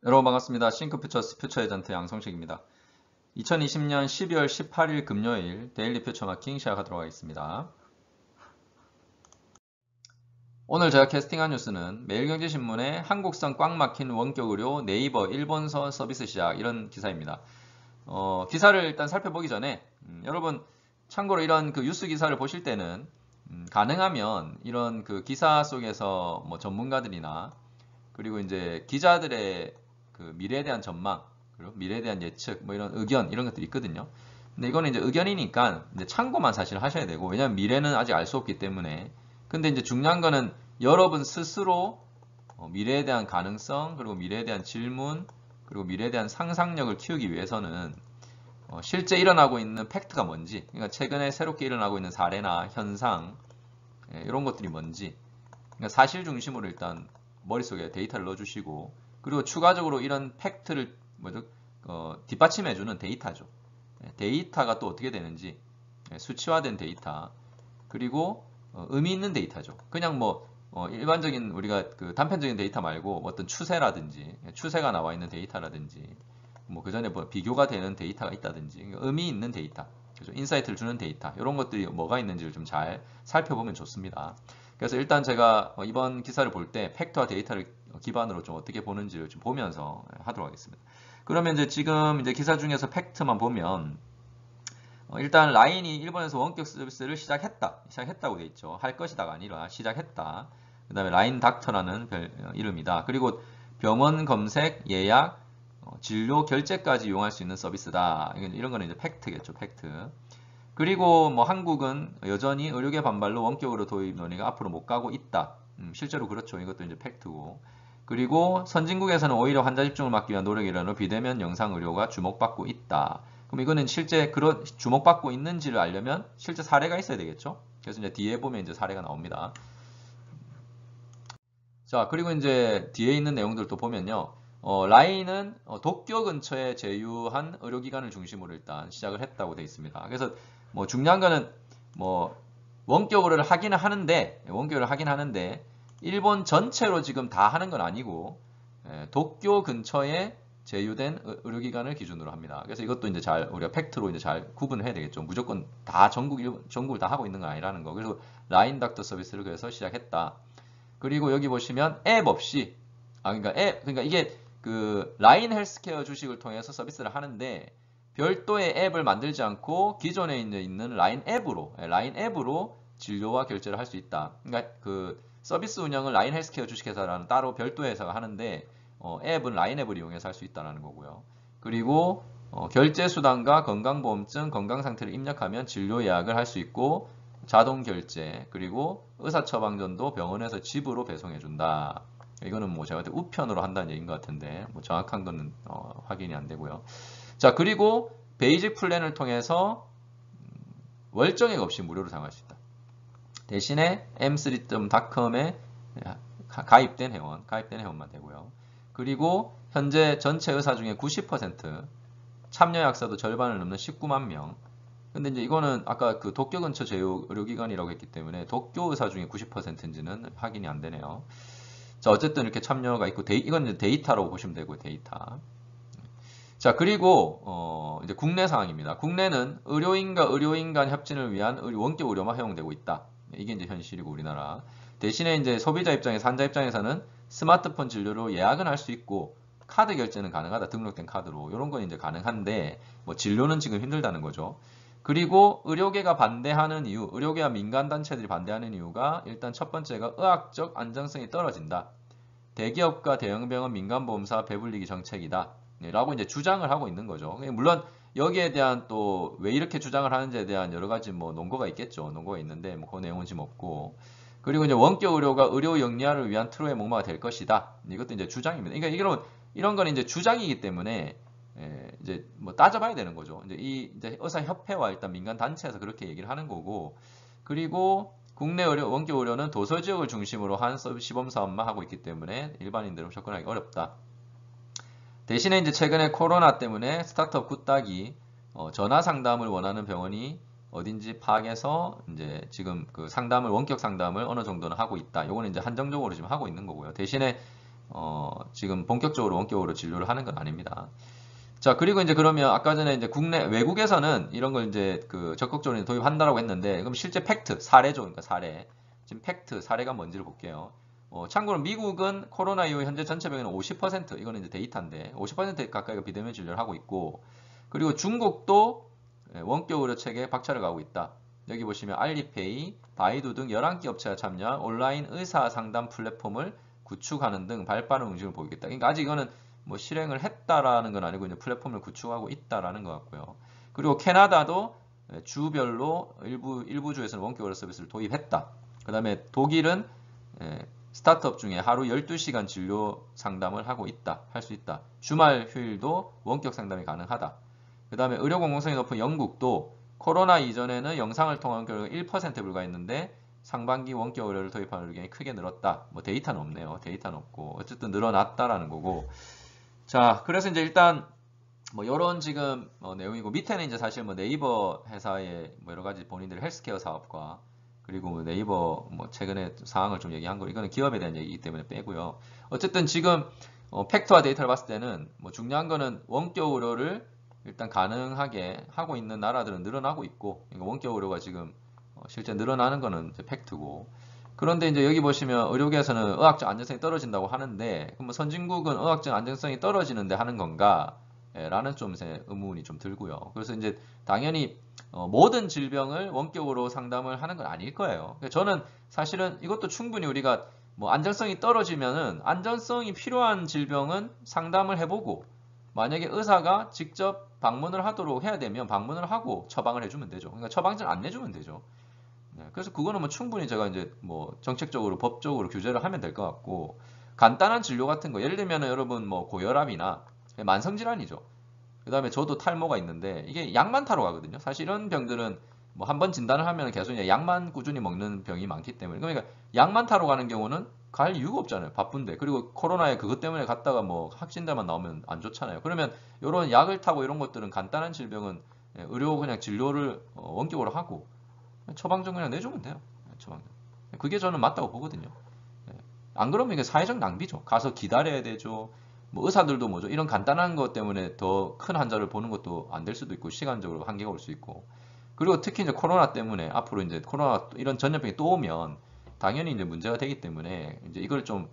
여러분 반갑습니다. 싱크퓨처스 퓨처 에전트 양성식입니다. 2020년 12월 18일 금요일 데일리 퓨처 마킹 시작하도록 하겠습니다. 오늘 제가 캐스팅한 뉴스는 매일경제신문의 한국성 꽉 막힌 원격 의료 네이버 일본서 서비스 시작 이런 기사입니다. 기사를 일단 살펴보기 전에 여러분 참고로 이런 그 뉴스 기사를 보실 때는 가능하면 이런 그 기사 속에서 뭐 전문가들이나 그리고 이제 기자들의 그 미래에 대한 전망, 그리고 미래에 대한 예측, 뭐 이런 의견, 이런 것들이 있거든요. 근데 이거는 이제 의견이니까 이제 참고만 사실 하셔야 되고, 왜냐면 미래는 아직 알 수 없기 때문에. 근데 이제 중요한 거는 여러분 스스로 미래에 대한 가능성, 그리고 미래에 대한 질문, 그리고 미래에 대한 상상력을 키우기 위해서는 실제 일어나고 있는 팩트가 뭔지, 그러니까 최근에 새롭게 일어나고 있는 사례나 현상, 이런 것들이 뭔지, 그러니까 사실 중심으로 일단 머릿속에 데이터를 넣어주시고 그리고 추가적으로 이런 팩트를 뒷받침해주는 데이터죠. 데이터가 또 어떻게 되는지 수치화된 데이터 그리고 의미 있는 데이터죠. 그냥 뭐 일반적인 우리가 그 단편적인 데이터 말고 어떤 추세라든지 추세가 나와 있는 데이터라든지 뭐 그 전에 뭐 비교가 되는 데이터가 있다든지 그러니까 의미 있는 데이터, 그죠? 인사이트를 주는 데이터 이런 것들이 뭐가 있는지를 좀 잘 살펴보면 좋습니다. 그래서 일단 제가 이번 기사를 볼 때 팩트와 데이터를 기반으로 좀 어떻게 보는지를 좀 보면서 하도록 하겠습니다. 그러면 이제 지금 이제 기사 중에서 팩트만 보면 일단 라인이 일본에서 원격 서비스를 시작했다고 돼 있죠. 할 것이다가 아니라 시작했다. 그 다음에 라인 닥터라는 이름이다. 그리고 병원 검색, 예약, 진료 결제까지 이용할 수 있는 서비스다. 이런 거는 이제 팩트겠죠, 팩트. 그리고 뭐 한국은 여전히 의료계 반발로 원격으로 도입 논의가 앞으로 못 가고 있다. 실제로 그렇죠. 이것도 이제 팩트고. 그리고 선진국에서는 오히려 환자 집중을 막기 위한 노력이 일어나 비대면 영상 의료가 주목받고 있다. 그럼 이거는 실제 그런 주목받고 있는지를 알려면 실제 사례가 있어야 되겠죠. 그래서 이제 뒤에 보면 이제 사례가 나옵니다. 자, 그리고 이제 뒤에 있는 내용들도 보면요. 라인은 도쿄 근처에 제휴한 의료기관을 중심으로 일단 시작을 했다고 되어 있습니다. 그래서 뭐 중요한 거는 뭐 원격을 하긴 하는데 일본 전체로 지금 다 하는 건 아니고 도쿄 근처에 제휴된 의료기관을 기준으로 합니다. 그래서 이것도 이제 잘 우리가 팩트로 이제 잘 구분을 해야 되겠죠. 무조건 다 전국을 다 하고 있는 건 아니라는 거. 그래서 라인 닥터 서비스를 그래서 시작했다. 그리고 여기 보시면 앱 없이 그러니까 이게 그 라인 헬스케어 주식을 통해서 서비스를 하는데 별도의 앱을 만들지 않고 기존에 이제 있는 라인 앱으로 진료와 결제를 할 수 있다. 그러니까 그 서비스 운영을 라인 헬스케어 주식회사라는 따로 별도의 회사가 하는데 앱은 라인 앱을 이용해서 할 수 있다는 거고요. 그리고 결제 수단과 건강보험증, 건강 상태를 입력하면 진료 예약을 할 수 있고 자동 결제, 그리고 의사 처방전도 병원에서 집으로 배송해 준다. 이거는 뭐 제가 우편으로 한다는 얘기인 것 같은데 뭐 정확한 거는 확인이 안 되고요. 자, 그리고 베이직 플랜을 통해서 월정액 없이 무료로 사용할 수 있다. 대신에 m3.com에 가입된 회원만 되고요. 그리고 현재 전체 의사 중에 90%, 참여 약사도 절반을 넘는 19만 명. 근데 이제 이거는 아까 그 도쿄 근처 제휴 의료기관이라고 했기 때문에 도쿄 의사 중에 90%인지는 확인이 안 되네요. 자, 어쨌든 이렇게 참여가 있고 이건 이제 데이터라고 보시면 되고 데이터. 자, 그리고 이제 국내 상황입니다. 국내는 의료인과 의료인 간 협진을 위한 원격 의료만 허용되고 있다. 이게 이제 현실이고 우리나라. 대신에 이제 소비자 입장에서 환자 입장에서는 스마트폰 진료로 예약은 할 수 있고 카드 결제는 가능하다. 등록된 카드로. 이런 건 이제 가능한데 뭐 진료는 지금 힘들다는 거죠. 그리고 의료계가 반대하는 이유, 의료계와 민간단체들이 반대하는 이유가 일단 첫 번째가 의학적 안정성이 떨어진다. 대기업과 대형병원 민간보험사 배불리기 정책이다. 라고 이제 주장을 하고 있는 거죠. 물론 여기에 대한 또 왜 이렇게 주장을 하는지에 대한 여러 가지 뭐 논거가 있겠죠. 논거가 있는데 뭐 그 내용은 지금 없고. 그리고 이제 원격 의료가 의료 영리화를 위한 트로의 목마가 될 것이다. 이것도 이제 주장입니다. 그러니까 이런 건 이제 주장이기 때문에 이제 뭐 따져봐야 되는 거죠. 이제 의사 협회와 일단 민간 단체에서 그렇게 얘기를 하는 거고. 그리고 국내 원격 의료는 도서 지역을 중심으로 한 시범 사업만 하고 있기 때문에 일반인들은 접근하기 어렵다. 대신에 이제 최근에 코로나 때문에 스타트업 굿닥이 전화 상담을 원하는 병원이 어딘지 파악해서 이제 지금 그 원격 상담을 어느 정도는 하고 있다. 요거는 이제 한정적으로 지금 하고 있는 거고요. 대신에 지금 본격적으로 원격으로 진료를 하는 건 아닙니다. 자, 그리고 이제 그러면 아까 전에 이제 외국에서는 이런 걸 이제 그 적극적으로 도입한다라고 했는데, 그럼 실제 팩트, 사례죠. 그러니까 사례. 지금 팩트, 사례가 뭔지를 볼게요. 참고로 미국은 코로나 이후 현재 전체 병에는 50%, 이거는 이제 데이터인데, 50% 가까이가 비대면 진료를 하고 있고, 그리고 중국도 원격 의료 체계에 박차를 가고 있다. 여기 보시면 알리페이, 바이두 등 11개 업체가 참여한 온라인 의사 상담 플랫폼을 구축하는 등 발빠른 움직임을 보이겠다. 그러니까 아직 이거는 뭐 실행을 했다라는 건 아니고 이제 플랫폼을 구축하고 있다라는 것 같고요. 그리고 캐나다도 주별로 일부 주에서는 원격 의료 서비스를 도입했다. 그 다음에 독일은 스타트업 중에 하루 12시간 진료 상담을 하고 있다. 할 수 있다. 주말 휴일도 원격 상담이 가능하다. 그 다음에 의료 공공성이 높은 영국도 코로나 이전에는 영상을 통한 원격의료가 1%에 불과했는데 상반기 원격 의료를 도입하는 의견이 크게 늘었다. 뭐 데이터는 없네요. 데이터는 없고 어쨌든 늘어났다라는 거고. 자, 그래서 이제 일단 뭐 이런 지금 내용이고, 밑에는 이제 사실 뭐 네이버 회사의 뭐 여러 가지 본인들의 헬스케어 사업과 그리고 뭐 네이버 뭐 최근에 상황을 좀 얘기한 거, 이거는 기업에 대한 얘기이기 때문에 빼고요. 어쨌든 지금 팩트와 데이터를 봤을 때는 뭐 중요한 거는 원격 의료를 일단 가능하게 하고 있는 나라들은 늘어나고 있고, 그러니까 원격 의료가 지금 실제 늘어나는 거는 이제 팩트고. 그런데 이제 여기 보시면 의료계에서는 의학적 안전성이 떨어진다고 하는데, 그럼 뭐 선진국은 의학적 안전성이 떨어지는데 하는 건가? 라는 좀 의문이 좀 들고요. 그래서 이제 당연히 모든 질병을 원격으로 상담을 하는 건 아닐 거예요. 저는 사실은 이것도 충분히 우리가 뭐 안전성이 떨어지면은 안전성이 필요한 질병은 상담을 해보고, 만약에 의사가 직접 방문을 하도록 해야 되면 방문을 하고 처방을 해주면 되죠. 그러니까 처방전 안 내주면 되죠. 그래서 그거는 뭐 충분히 제가 이제 뭐 정책적으로 법적으로 규제를 하면 될 것 같고, 간단한 진료 같은 거, 예를 들면 여러분 뭐 고혈압이나 만성질환이죠. 그 다음에 저도 탈모가 있는데 이게 약만 타러 가거든요. 사실 이런 병들은 뭐 한번 진단을 하면 계속 이제 약만 꾸준히 먹는 병이 많기 때문에, 그러니까 약만 타러 가는 경우는 갈 이유가 없잖아요. 바쁜데. 그리고 코로나에 그것 때문에 갔다가 뭐 확진자만 나오면 안 좋잖아요. 그러면 이런 약을 타고 이런 것들은 간단한 질병은 의료 그냥 진료를 원격으로 하고 처방전 그냥 내주면 돼요. 처방전. 그게 저는 맞다고 보거든요. 안 그러면 이게 사회적 낭비죠. 가서 기다려야 되죠. 뭐 의사들도 뭐죠. 이런 간단한 것 때문에 더 큰 환자를 보는 것도 안 될 수도 있고, 시간적으로 한계가 올 수 있고. 그리고 특히 이제 코로나 때문에 앞으로 이제 코로나 이런 전염병이 또 오면 당연히 이제 문제가 되기 때문에 이제 이걸 좀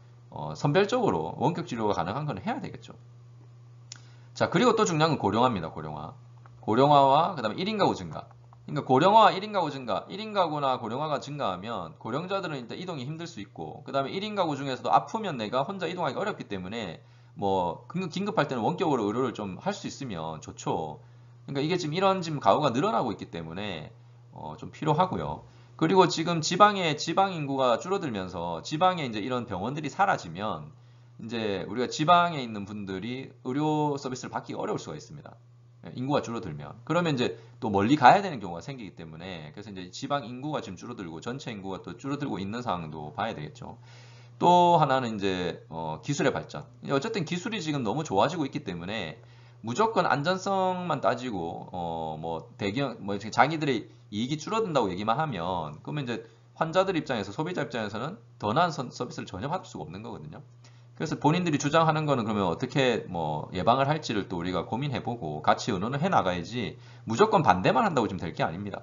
선별적으로 원격 진료가 가능한 건 해야 되겠죠. 자, 그리고 또 중요한 건 고령화입니다. 고령화. 고령화와 그다음에 1인 가구 증가. 그러니까 고령화와 1인 가구 증가, 1인 가구나 고령화가 증가하면 고령자들은 일단 이동이 힘들 수 있고, 그 다음에 1인 가구 중에서도 아프면 내가 혼자 이동하기 어렵기 때문에 뭐 긴급할 때는 원격으로 의료를 좀 할 수 있으면 좋죠. 그러니까 이게 지금 이런 지금 가구가 늘어나고 있기 때문에 좀 필요하고요. 그리고 지금 지방 인구가 줄어들면서 지방에 이제 이런 병원들이 사라지면 이제 우리가 지방에 있는 분들이 의료 서비스를 받기가 어려울 수가 있습니다. 인구가 줄어들면. 그러면 이제 또 멀리 가야 되는 경우가 생기기 때문에, 그래서 이제 지방 인구가 지금 줄어들고 전체 인구가 또 줄어들고 있는 상황도 봐야 되겠죠. 또 하나는 이제 기술의 발전. 어쨌든 기술이 지금 너무 좋아지고 있기 때문에 무조건 안전성만 따지고 뭐 대기업 뭐 자기들의 이익이 줄어든다고 얘기만 하면, 그러면 이제 환자들 입장에서, 소비자 입장에서는 더 나은 서비스를 전혀 받을 수가 없는 거거든요. 그래서 본인들이 주장하는 거는 그러면 어떻게 뭐 예방을 할지를 또 우리가 고민해보고 같이 의논을 해나가야지, 무조건 반대만 한다고 지금 될 게 아닙니다.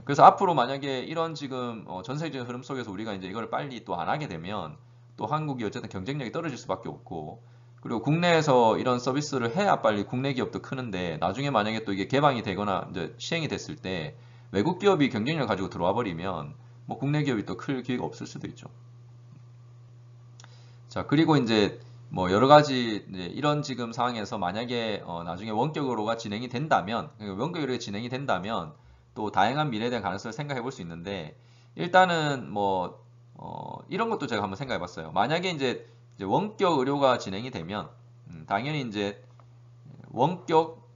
그래서 앞으로 만약에 이런 지금 전 세계적인 흐름 속에서 우리가 이제 이걸 빨리 또 안 하게 되면 또 한국이 어쨌든 경쟁력이 떨어질 수밖에 없고, 그리고 국내에서 이런 서비스를 해야 빨리 국내 기업도 크는데, 나중에 만약에 또 이게 개방이 되거나 이제 시행이 됐을 때 외국 기업이 경쟁력을 가지고 들어와 버리면 뭐 국내 기업이 또 클 기회가 없을 수도 있죠. 자, 그리고 이제 뭐 여러 가지 이제 이런 지금 상황에서 만약에 나중에 원격으로가 진행이 된다면, 원격으로 진행이 된다면 또 다양한 미래에 대한 가능성을 생각해 볼 수 있는데, 일단은 뭐 이런 것도 제가 한번 생각해 봤어요. 만약에 이제 원격 의료가 진행이 되면 당연히 이제 원격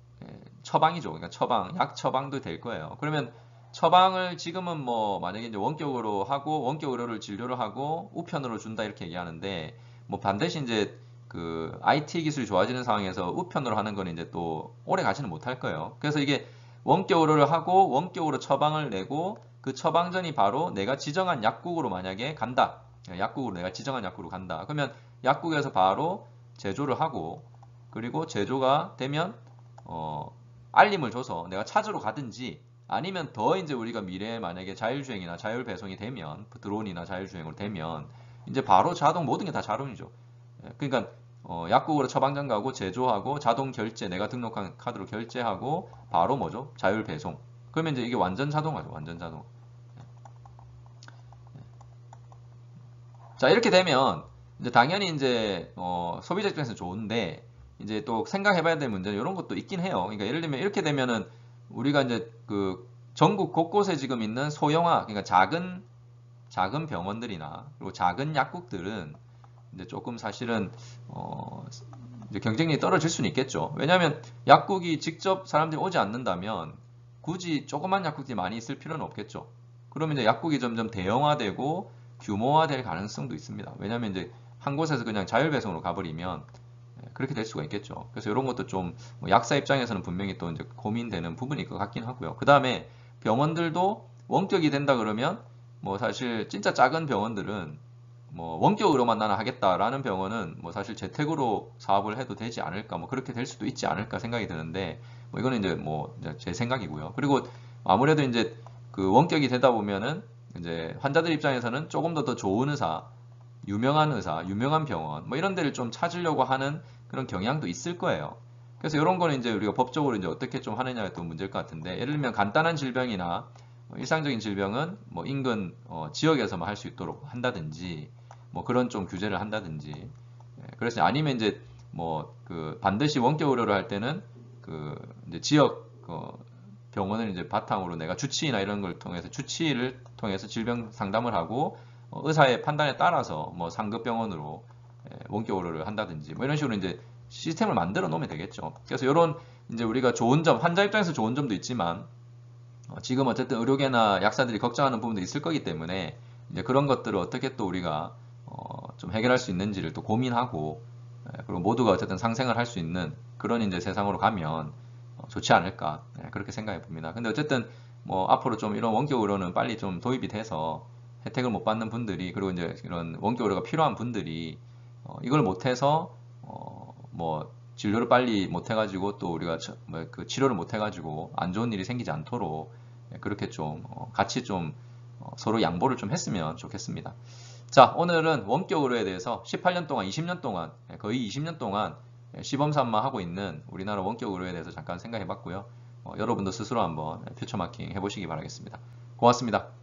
처방이죠. 그러니까 처방, 약 처방도 될 거예요. 그러면 처방을 지금은 뭐 만약에 이제 원격으로 하고 원격 의료를 진료를 하고 우편으로 준다 이렇게 얘기하는데, 뭐 반드시 이제 그 IT 기술이 좋아지는 상황에서 우편으로 하는 건 이제 또 오래 가지는 못할 거예요. 그래서 이게 원격 의료를 하고 원격으로 처방을 내고 그 처방전이 바로 내가 지정한 약국으로 만약에 간다. 약국으로 내가 지정한 약국으로 간다. 그러면 약국에서 바로 제조를 하고 그리고 제조가 되면 알림을 줘서 내가 찾으러 가든지 아니면 더 이제 우리가 미래에 만약에 자율주행이나 자율배송이 되면 드론이나 자율주행으로 되면 이제 바로 자동 모든 게 다 자동이죠. 그러니까 약국으로 처방전 가고 제조하고 자동 결제 내가 등록한 카드로 결제하고 바로 뭐죠? 자율배송. 그러면 이제 이게 완전 자동화죠. 완전 자동. 자, 이렇게 되면 이제 당연히 이제 소비자 입장에서 좋은데 이제 또 생각해봐야 될 문제는 이런 것도 있긴 해요. 그러니까 예를 들면 이렇게 되면은 우리가 이제 그 전국 곳곳에 지금 있는 소형화, 그러니까 작은 병원들이나 그리고 작은 약국들은 이제 조금 사실은 이제 경쟁력이 떨어질 수는 있겠죠. 왜냐하면 약국이 직접 사람들이 오지 않는다면 굳이 조그만 약국들이 많이 있을 필요는 없겠죠. 그러면 이제 약국이 점점 대형화되고 규모화될 가능성도 있습니다. 왜냐하면 이제 한 곳에서 그냥 자율배송으로 가버리면 그렇게 될 수가 있겠죠. 그래서 이런 것도 좀 약사 입장에서는 분명히 또 이제 고민되는 부분일 것 같긴 하고요. 그 다음에 병원들도 원격이 된다 그러면 뭐 사실 진짜 작은 병원들은 뭐 원격으로만 나는 하겠다라는 병원은 뭐 사실 재택으로 사업을 해도 되지 않을까 뭐 그렇게 될 수도 있지 않을까 생각이 드는데 뭐 이거는 이제 뭐 제 생각이고요. 그리고 아무래도 이제 그 원격이 되다 보면은 이제 환자들 입장에서는 조금 더 좋은 의사, 유명한 의사, 유명한 병원 뭐 이런 데를 좀 찾으려고 하는 그런 경향도 있을 거예요. 그래서 이런 거는 이제 우리가 법적으로 이제 어떻게 좀 하느냐가 또 문제일 것 같은데 예를 들면 간단한 질병이나 일상적인 질병은 뭐 인근 지역에서만 할 수 있도록 한다든지 뭐 그런 좀 규제를 한다든지 그래서 아니면 이제 뭐 그 반드시 원격 의료를 할 때는 그 이제 지역 병원을 이제 바탕으로 내가 주치의나 이런 걸 통해서 주치의를 통해서 질병 상담을 하고 의사의 판단에 따라서 뭐 상급 병원으로 원격 의료를 한다든지 뭐 이런 식으로 이제 시스템을 만들어 놓으면 되겠죠. 그래서 이런 이제 우리가 좋은 점, 환자 입장에서 좋은 점도 있지만 지금 어쨌든 의료계나 약사들이 걱정하는 부분도 있을 거기 때문에 이제 그런 것들을 어떻게 또 우리가 좀 해결할 수 있는지를 또 고민하고 그리고 모두가 어쨌든 상생을 할 수 있는 그런 이제 세상으로 가면 좋지 않을까 그렇게 생각해 봅니다. 근데 어쨌든 뭐 앞으로 좀 이런 원격 의료는 빨리 좀 도입이 돼서 혜택을 못 받는 분들이 그리고 이제 이런 원격 의료가 필요한 분들이 이걸 못해서 뭐 진료를 빨리 못해가지고 또 우리가 그 치료를 못해가지고 안 좋은 일이 생기지 않도록 그렇게 좀 같이 좀 서로 양보를 좀 했으면 좋겠습니다. 자, 오늘은 원격 의료에 대해서 18년 동안, 20년 동안, 거의 20년 동안 시범 삼아 하고 있는 우리나라 원격 의료에 대해서 잠깐 생각해 봤고요. 여러분도 스스로 한번 퓨처 마킹 해보시기 바라겠습니다. 고맙습니다.